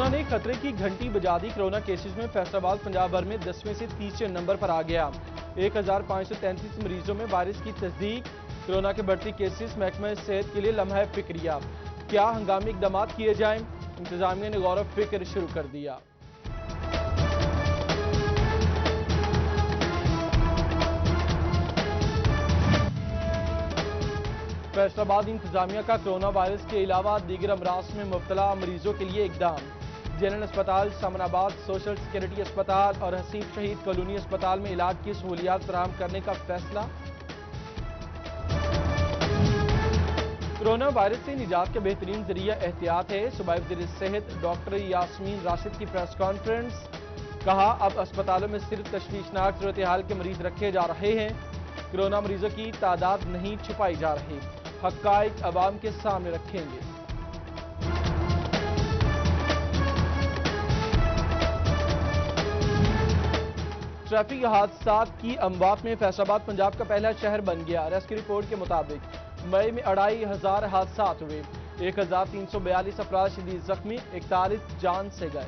Corona ने खतरे की घंटी बजा दी। कोरोना केसेस में फैसलाबाद पंजाब भर में 10वें से 30वें नंबर पर आ गया। 1533 मरीजों में वायरस की तस्दीक। कोरोना के बढ़ती केसेस महकमा सेहत के लिए लम्हा फिक्रिया। क्या हंगामी इकदाम किए जाएं? इंतजामिया ने गौर फिक्र शुरू कर दिया। फैसलाबाद इंतजामिया का कोरोना वायरस के अलावा दीगर अमराज में मुब्तला मरीजों के लिए इकदाम। जनरल अस्पताल, सामनाबाद, सोशल सिक्योरिटी अस्पताल और हसीब शहीद कॉलोनी अस्पताल में इलाज की सहूलियात फराहम करने का फैसला। कोरोना वायरस से निजात का बेहतरीन जरिया एहतियात है। सूबाई वज़ीर सेहत डॉक्टर यास्मीन राशिद की प्रेस कॉन्फ्रेंस। कहा, अब अस्पतालों में सिर्फ तशवीशनाक सूरत हाल के मरीज रखे जा रहे हैं। कोरोना मरीजों की तादाद नहीं छुपाई जा रही। हक़ाइक़ अवाम के सामने रखेंगे। ट्रैफिक हादसात की अमवात में फैसलाबाद पंजाब का पहला शहर बन गया। रेस्क्यू रिपोर्ट के मुताबिक मई में 2500 हादसात हुए। 1342 अफराद शदीद जख्मी, 41 जान से गए।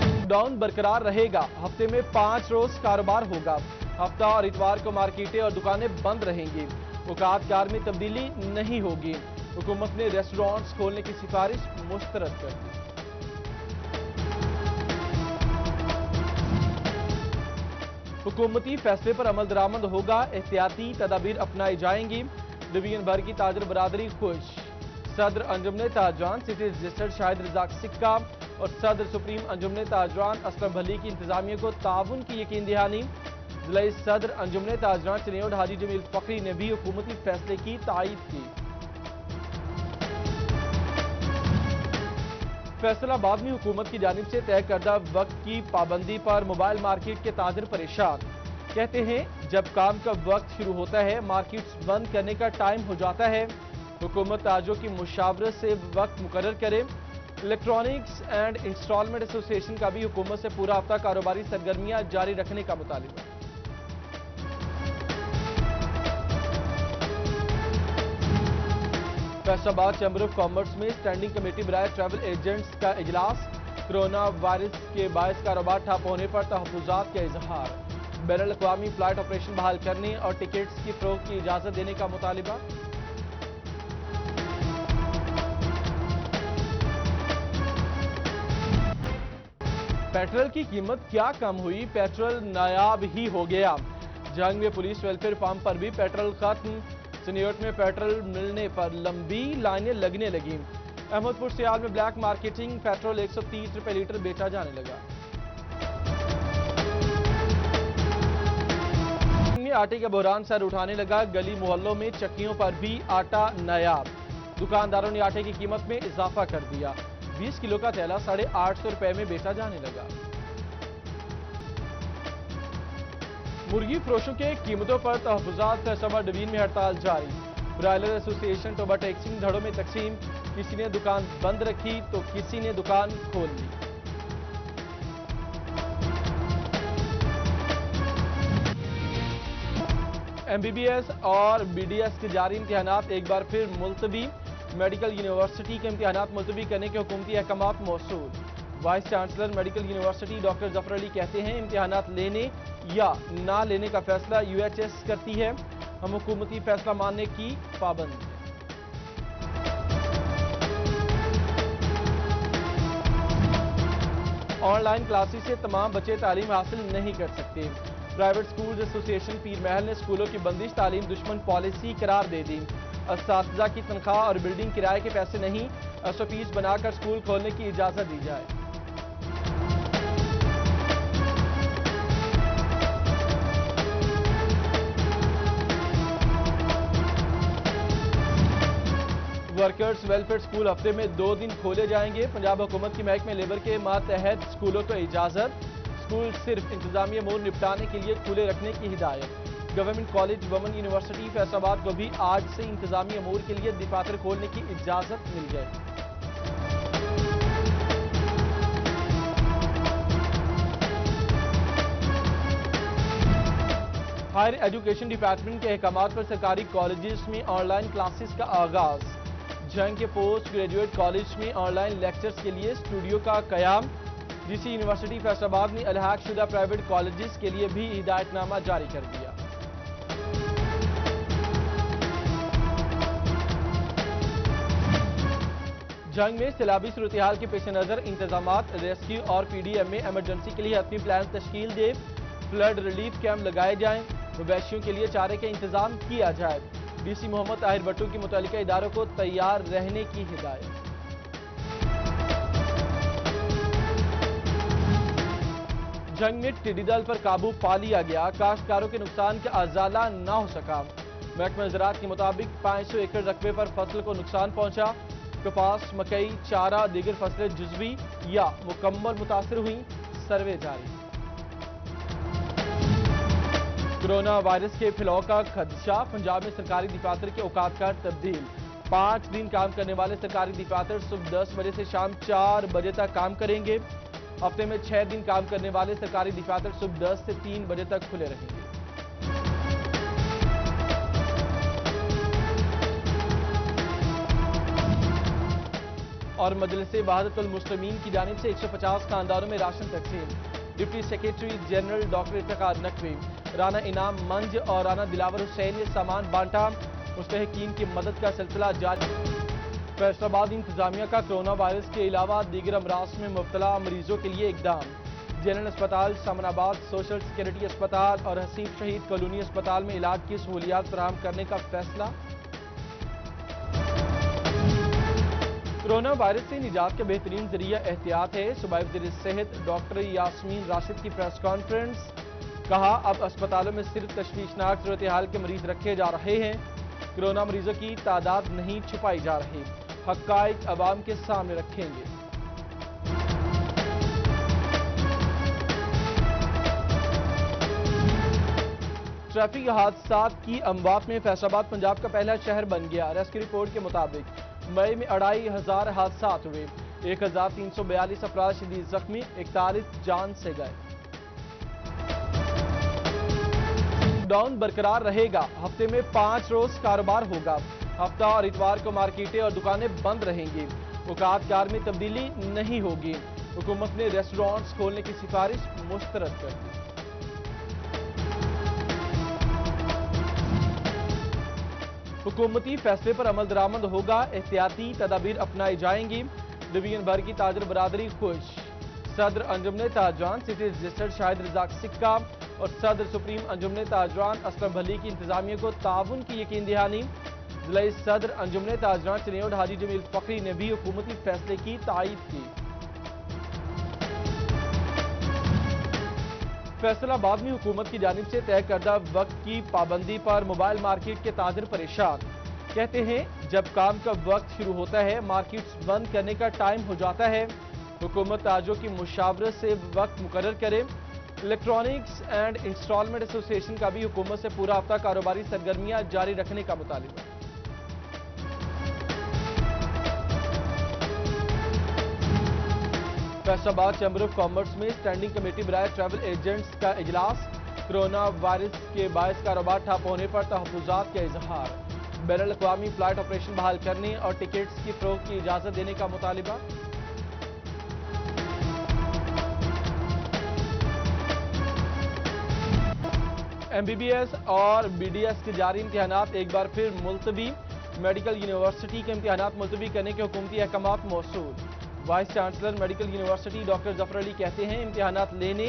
लॉकडाउन बरकरार रहेगा। हफ्ते में 5 रोज कारोबार होगा। हफ्ता और इतवार को मार्केटें और दुकानें बंद रहेंगी। औकात-कार में तब्दीली नहीं होगी। हुकूमत ने रेस्टोरेंट्स खोलने की सिफारिश मुस्तरद कर दी। हुकूमती फैसले पर अमल दरामद होगा। एहतियाती तदाबीर अपनाई जाएंगी। डिवीजन भर की ताजर बरादरी खुश। सदर अंजुमन ताजरान सिटी रजिस्टर्ड शाहिद रजाक सिक्का और सदर सुप्रीम अंजुमन ताजरान असलम भली की इंतजामिया को ताउन की यकीन दहानी। जिला सदर अंजुमन ताजरान चनेयोड हाजी जमील फकरी ने भी हुकूमती फैसले की तायीद की। फैसलाबाद में हुकूमत की जानिब से तय करदा वक्त की पाबंदी पर मोबाइल मार्केट के ताजिर परेशान। कहते हैं, जब काम का वक्त शुरू होता है, मार्केट्स बंद करने का टाइम हो जाता है। हुकूमत ताजरों की मुशावरत से वक्त मुकर्रर करे। इलेक्ट्रॉनिक्स एंड इंस्टॉलमेंट एसोसिएशन का भी हुकूमत से पूरा हफ्ता कारोबारी सरगर्मियां जारी रखने का मुतालिबा। फैसलाबाद चैम्बर ऑफ कॉमर्स में स्टैंडिंग कमेटी बराए ट्रैवल एजेंट्स का इजलास। कोरोना वायरस के बायस कारोबार ठप होने पर तहफ़्फ़ुज़ात का इजहार। बैनुल अक़वामी फ्लाइट ऑपरेशन बहाल करने और टिकट्स की फ़रोख्त की इजाज़त देने का मुतालिबा। पेट्रोल की कीमत क्या कम हुई? पेट्रोल नायाब ही हो गया। जंग में पुलिस वेलफेयर पंप पर भी पेट्रोल खत्म। सनियोट में पेट्रोल मिलने पर लंबी लाइनें लगने लगी। अहमदपुर सियाल में ब्लैक मार्केटिंग। पेट्रोल 130 रुपए लीटर बेचा जाने लगा। आटे का बहरान सर उठाने लगा। गली मोहल्लों में चक्कियों पर भी आटा नायाब। दुकानदारों ने आटे की कीमत में इजाफा कर दिया। 20 किलो का थैला 850 रुपए में बेचा जाने लगा। मुर्गी फरोशों के कीमतों पर तहफ़्फ़ुज़ात। फैसलाबाद डिवीजन में हड़ताल जारी। ब्रायलर एसोसिएशन टोबा टैक्सिंग धड़ों में तकसीम। किसी ने दुकान बंद रखी तो किसी ने दुकान खोल ली। MBBS और BDS के जारी इम्तिहानात एक बार फिर मुलतवी। मेडिकल यूनिवर्सिटी के इम्तिहानात मुलतवी करने के हुकूमती अहकामात मौसूल। Vice chancellor medical university doctor Zafar Ali कहते हैं, इम्तिहानात लेने या ना लेने का फैसला UHS करती है। हम हुकूमती फैसला मानने की पाबंद हैं। ऑनलाइन क्लासेस से तमाम बच्चे तालीम हासिल नहीं कर सकते। प्राइवेट स्कूल एसोसिएशन पीर महल ने स्कूलों की बंदिश तालीम दुश्मन पॉलिसी करार दे दी। असातिज़ा की तनख्वाह और बिल्डिंग किराए के पैसे नहीं, SOPs बनाकर स्कूल खोलने की इजाजत दी जाए। वर्कर्स वेलफेयर स्कूल हफ्ते में 2 दिन खोले जाएंगे। पंजाब हुकूमत की महकमे लेबर के मातहत स्कूलों को इजाजत। स्कूल सिर्फ इंतजामी अमूर निपटाने के लिए खुले रखने की हिदायत। Government college women university Faisalabad को भी आज से इंतजामी अमूर के लिए दफातर खोलने की इजाजत मिल गई। हायर एजुकेशन डिपार्टमेंट के अहकामात पर सरकारी कॉलेजेस में ऑनलाइन क्लासेस का आगाज। जंग के पोस्ट ग्रेजुएट कॉलेज में ऑनलाइन लेक्चर्स के लिए स्टूडियो का कयाम। डीसी यूनिवर्सिटी फैसलाबाद ने अलहाक शुदा प्राइवेट कॉलेजेस के लिए भी हिदायतनामा जारी कर दिया। जंग में सैलाबी सूरत-ए-हाल के पेश नजर इंतजामात, रेस्क्यू और पीडीएम में एमरजेंसी के लिए हतमी प्लान तश्कील दे, फ्लड रिलीफ कैंप लगाए जाएं, मवेशियों के लिए चारे का इंतजाम किया जाए। डीसी मोहम्मद ताहिर भट्टू की मुतल्लिका इदारों को तैयार रहने की हिदायत। जंग में टिड्डी दल पर काबू पा लिया गया, काश्तकारों के नुकसान का अजाला न हो सका। महकमा ज़राअत के मुताबिक 500 एकड़ रकबे पर फसल को नुकसान पहुंचा। कपास, मकई, चारा, दीगर फसलें जुज़वी या मुकम्मल मुतासर हुई, सर्वे जारी। कोरोना वायरस के फैलाव का खदशा, पंजाब में सरकारी दफातर के औकात का तब्दील। 5 दिन काम करने वाले सरकारी दफातर सुबह 10 बजे से शाम 4 बजे तक काम करेंगे। हफ्ते में 6 दिन काम करने वाले सरकारी दफातर सुबह 10 से 3 बजे तक खुले रहेंगे। और मजलिस वहादतुल मुस्लिमीन की जानिब से 150 खानदानों में राशन तकसीम। Deputy secretary general doctor Iftikhar Naqvi, Rana इनाम मंज और राना दिलावर हुसैन ने सामान बांटा। मुस्तहिकीन की मदद का सिलसिला जारी। फैसलाबाद इंतजामिया का कोरोना वायरस के अलावा दीगर अमराज में मुब्तला मरीजों के लिए इकदाम। जनरल अस्पताल शामनाबाद, सोशल सिक्योरिटी अस्पताल और हसीब शहीद कॉलोनी अस्पताल में इलाज की सहूलियात फराहम करने का फैसला। कोरोना वायरस से निजात का बेहतरीन जरिया एहतियात है। सूबाई वज़ीर सेहत डॉक्टर यास्मीन राशिद की प्रेस कॉन्फ्रेंस। कहा, अब अस्पतालों में सिर्फ तशवीशनाक सूरत-ए-हाल के मरीज रखे जा रहे हैं। कोरोना मरीजों की तादाद नहीं छुपाई जा रही, हक़ाइक़ अवाम के सामने रखेंगे। ट्रैफिक हादसात की अमवात में फैसलाबाद पंजाब का पहला शहर बन गया। रेस्क्यू रिपोर्ट के मुताबिक मई में 2500 हादसात हुए, 1342 अफराद शदीद जख्मी, 41 जान से गए। लॉकडाउन बरकरार रहेगा, हफ्ते में 5 रोज कारोबार होगा। हफ्ता और इतवार को मार्केटें और दुकानें बंद रहेंगी। औकात कार में तब्दीली नहीं होगी। हुकूमत ने रेस्टोरेंट्स खोलने की सिफारिश मुस्तरद कर दी। हुकूमती फैसले पर अमल दरामद होगा, एहतियाती तदाबीर अपनाई जाएंगी। डिवीजन भर की ताजर बरादरी खुश। सदर अंजुमन ताजरान सिटी रजिस्टर्ड शाहिद रजाक सिक्का और सदर सुप्रीम अंजुमन ताजरान असलम भली की इंतजामिया को ताउन की यकीन दहानी। जिला सदर अंजुमन ताजरान चनेौड हाजी जमील फकरी ने भी हुकूमती फैसले की तायीद की। फैसलाबाद में हुकूमत की जानिब से तय करदा वक्त की पाबंदी पर मोबाइल मार्केट के ताजिर परेशान। कहते हैं, जब काम का वक्त शुरू होता है, मार्केट्स बंद करने का टाइम हो जाता है। हुकूमत ताजरों की मुशावरत से वक्त मुकर्रर करे। इलेक्ट्रॉनिक्स एंड इंस्टॉलमेंट एसोसिएशन का भी हुकूमत से पूरा हफ्ता कारोबारी सरगर्मियां जारी रखने का मुतालिबा। फैसलाबाद चैम्बर ऑफ कॉमर्स में स्टैंडिंग कमेटी बराए ट्रैवल एजेंट्स का इजलास। कोरोना वायरस के बायस कारोबार ठप होने पर तहफ़्फ़ुज़ात का इजहार। बैनुल-अक़वामी फ्लाइट ऑपरेशन बहाल करने और टिकट्स की फ़रोख्त की इजाज़त देने का मुतालिबा। MBBS और BDS के जारी इम्तिहानात एक बार फिर मुलतवी। मेडिकल यूनिवर्सिटी के इम्तिहानात मुलतवी करने के हुकूमती अहकामात मौसूल। Vice chancellor medical university doctor Zafar Ali कहते हैं, इम्तिहानात लेने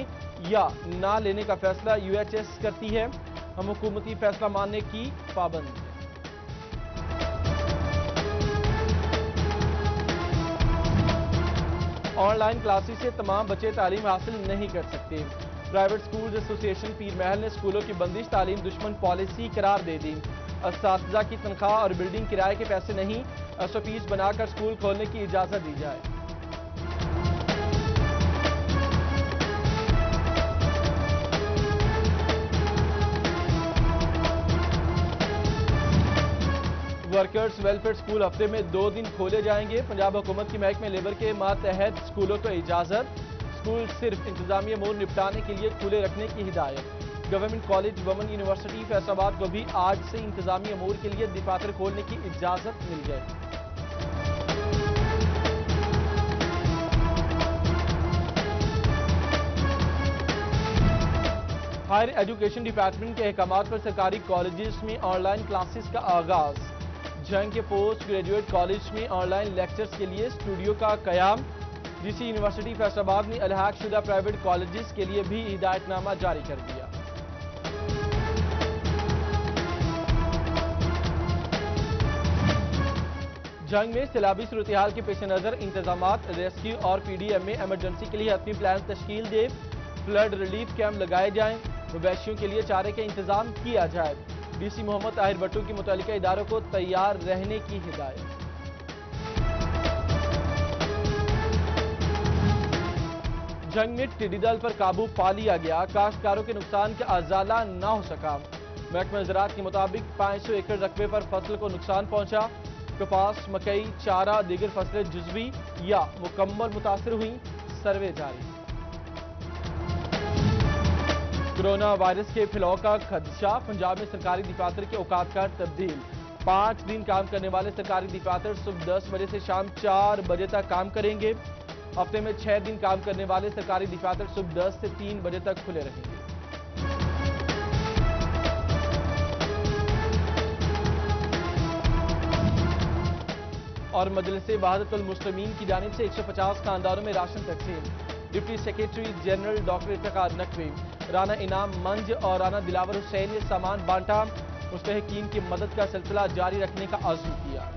या ना लेने का फैसला UHS करती है। हम हुकूमती फैसला मानने की पाबंद हैं। ऑनलाइन क्लासेस से तमाम बच्चे तालीम हासिल नहीं कर सकते। प्राइवेट स्कूल्स एसोसिएशन पीर महल ने स्कूलों की बंदिश तालीम दुश्मन पॉलिसी करार दे दी। असातिज़ा की तनख्वाह और बिल्डिंग किराए के पैसे नहीं, SOPs बनाकर स्कूल खोलने की इजाजत दी जाए। वर्कर्स वेलफेयर स्कूल हफ्ते में 2 दिन खोले जाएंगे। पंजाब हुकूमत की महकमे लेबर के मातहत स्कूलों को इजाजत। स्कूल सिर्फ इंतजामी अमूर निपटाने के लिए खुले रखने की हिदायत। Government college women university Faisalabad को भी आज से इंतजामी अमूर के लिए दफातर खोलने की इजाजत मिल गई। ہائر ایجوکیشن ڈپارٹمنٹ کے احکامات پر سرکاری کالجز میں آن لائن کلاسز کا آغاز۔ جنگ کے پوسٹ گریجویٹ کالج میں آن لائن لیکچرز کے لیے اسٹوڈیو کا قیام۔ ڈی سی یونیورسٹی فیصل آباد نے الحاق شدہ پرائیویٹ کالجز کے لیے بھی ہدایت نامہ جاری کر دیا۔ جنگ میں سیلابی صورتحال کے پیش نظر انتظامات، ریسکیو اور پی ڈی ایم میں ایمرجنسی کے لیے اپنی پلان تشکیل دے، فلڈ ریلیف کیمپ لگائے جائیں، مویشیوں کے لیے چارے کا انتظام کیا جائے۔ ڈی سی محمد طاہر بٹو کی متعلقہ اداروں کو تیار رہنے کی ہدایت۔ جنگ میں ٹڈی دل پر قابو پا لیا گیا، کاشتکاروں کے نقصان کا ازالہ نہ ہو سکا۔ محکمہ زراعت کے مطابق 500 ایکڑ رقبے پر فصل کو نقصان پہنچا۔ کپاس، مکئی، چارہ، دیگر فصلیں جزوی یا مکمل متاثر ہوئیں، سروے جاری۔ کورونا وائرس کے پھیلاؤ کا خدشہ، پنجاب میں سرکاری دفاتر کے اوقات کا تبدیل۔ 5 دن کام کرنے والے سرکاری دفاتر صبح 10 بجے سے شام 4 بجے تک کام کریں گے۔ ہفتے میں 6 دن کام کرنے والے سرکاری دفاتر صبح 10 سے 3 بجے تک کھلے رہیں گے۔ اور مجلس وحدت المسلمین کی جانب سے 150 خاندانوں میں راشن تقسیم۔ Deputy secretary general doctor Iftikhar Naqvi, Rana انعام منج اور رانا دلاور حسین نے سامان بانٹا، مستحقین کی مدد کا سلسلہ جاری رکھنے کا عزم کیا۔